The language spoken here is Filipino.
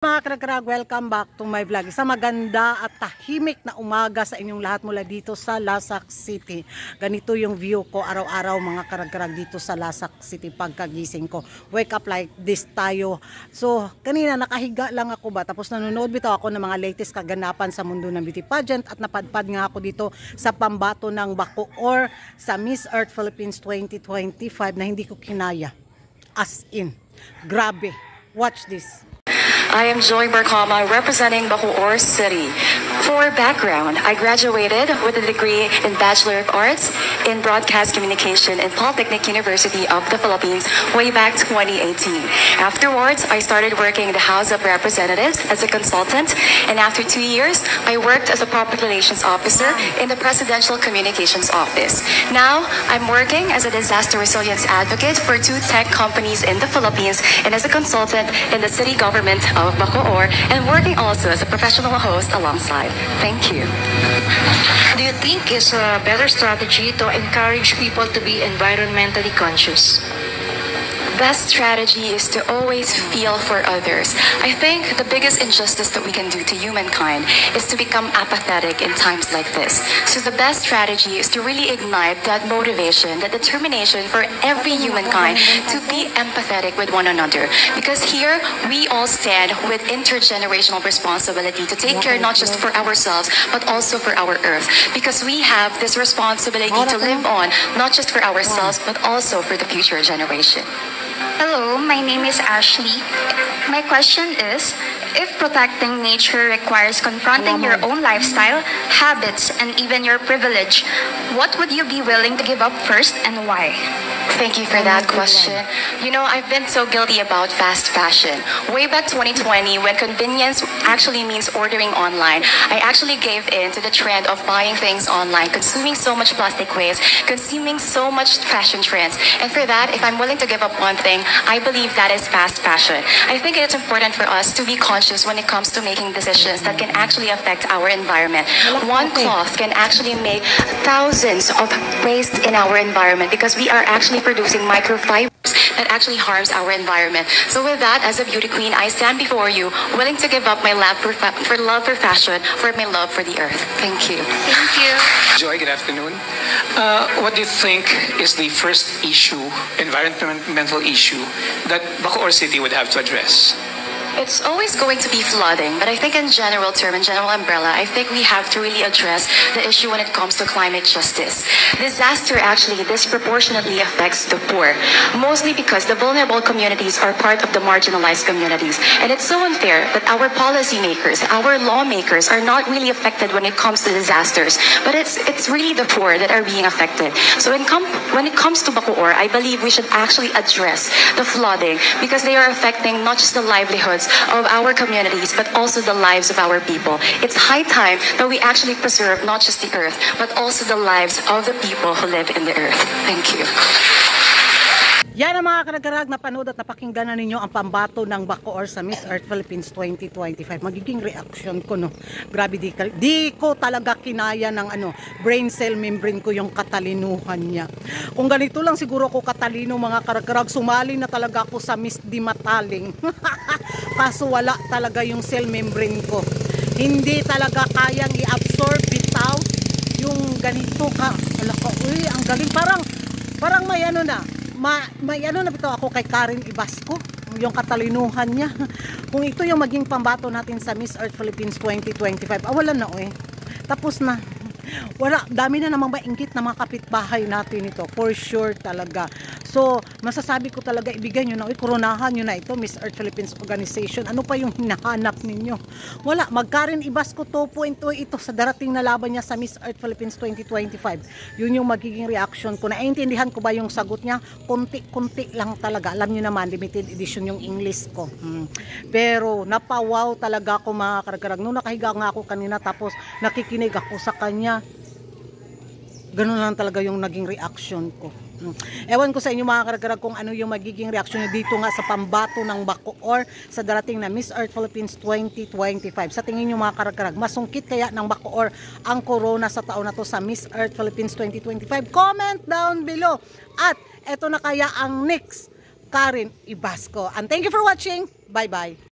Mga karag-karag, welcome back to my vlog. Isang maganda at tahimik na umaga sa inyong lahat mula dito sa Lasak City. Ganito yung view ko araw-araw mga karag-karag dito sa Lasak City pagkagising ko. Wake up like this tayo. So, kanina nakahiga lang ako ba? Tapos nanonood bitaw ako ng mga latest kaganapan sa mundo ng beauty pageant at napadpad nga ako dito sa pambato ng Bacoor sa Miss Earth Philippines 2025 na hindi ko kinaya. As in, grabe. Watch this. I am Joy Barcama representing Bacoor City. For background, I graduated with a degree in Bachelor of Arts in Broadcast Communication in Polytechnic University of the Philippines way back 2018. Afterwards, I started working in the House of Representatives as a consultant, and after 2 years, I worked as a Public Relations Officer in the Presidential Communications Office. Now, I'm working as a disaster resilience advocate for 2 tech companies in the Philippines and as a consultant in the city government of Bacoor, and working also as a professional host alongside. Thank you. Do you think it's a better strategy to encourage people to be environmentally conscious? Best strategy is to always feel for others. I think the biggest injustice that we can do to humankind is to become apathetic in times like this. So the best strategy is to really ignite that motivation, that determination for every humankind to be empathetic with one another. Because here, we all stand with intergenerational responsibility to take care not just for ourselves, but also for our earth. Because we have this responsibility to live on, not just for ourselves, but also for the future generation. Hello, my name is Ashley. My question is, if protecting nature requires confronting your own lifestyle, habits, and even your privilege, what would you be willing to give up first and why? Thank you for that question. You know, I've been so guilty about fast fashion. Way back 2020, when convenience actually means ordering online, I actually gave in to the trend of buying things online, consuming so much plastic waste, consuming so much fashion trends. And for that, if I'm willing to give up one thing, I believe that is fast fashion. I think it's important for us to be conscious when it comes to making decisions that can actually affect our environment. One cloth can actually make thousands of waste in our environment because we are actually producing microfibers that actually harms our environment. So with that, as a beauty queen, I stand before you, willing to give up my love for love for fashion, for my love for the earth. Thank you. Thank you. Joy, good afternoon. What do you think is the first issue, environmental issue, that Bacoor City would have to address? It's always going to be flooding, but I think in general term, in general umbrella, I think we have to really address the issue when it comes to climate justice. Disaster actually disproportionately affects the poor, mostly because the vulnerable communities are part of the marginalized communities. And it's so unfair that our policymakers, our lawmakers are not really affected when it comes to disasters, but it's really the poor that are being affected. So when it comes to Bacoor, I believe we should actually address the flooding because they are affecting not just the livelihoods of our communities, but also the lives of our people. It's high time that we actually preserve not just the earth, but also the lives of the people who live in the earth. Thank you. Yan ang mga karag-karag na panood at napakinggan na ninyo ang pambato ng Bacoor sa Miss Earth Philippines 2025. Magiging reaction ko, no? Grabe, di ko talaga kinaya ng brain cell membrane ko yung katalinuhan niya. Kung ganito lang siguro ko katalino mga karag-karag, sumali na talaga ako sa Miss Di Mataling. Kaso wala talaga yung cell membrane ko. Hindi talaga kayang i-absorb bitaw yung ganito ka. Uy, ang galing. Parang may may na bitaw ako kay Karen Ibasco, yung katalinuhan niya. Kung ito yung maging pambato natin sa Miss Earth Philippines 2025, wala na tapos na. Wala, dami na namang maingkit na mga kapitbahay natin ito, for sure talaga. So, masasabi ko talaga, ibigay nyo na, koronahan nyo na ito, Miss Earth Philippines Organization. Ano pa yung hinahanap ninyo? Wala, Karen Ibasco 2.0 ito sa darating na laban niya sa Miss Earth Philippines 2025. Yun yung magiging reaction ko. Naiintindihan ko ba yung sagot niya? Kunti-kunti lang talaga. Alam nyo naman, limited edition yung English ko. Pero, napawaw talaga ako mga karag-karag. Nung nakahiga nga ako kanina, tapos nakikinig ako sa kanya, ganun lang talaga yung naging reaction ko. Ewan ko sa inyo mga karag-karag kung ano yung magiging reaction nyo dito nga sa pambato ng Bacoor sa darating na Miss Earth Philippines 2025. Sa tingin nyo mga karag-karag, masungkit kaya ng Bacoor ang corona sa taon na to sa Miss Earth Philippines 2025? Comment down below. At eto na kaya ang next Karen Ibasco. And thank you for watching. Bye-bye.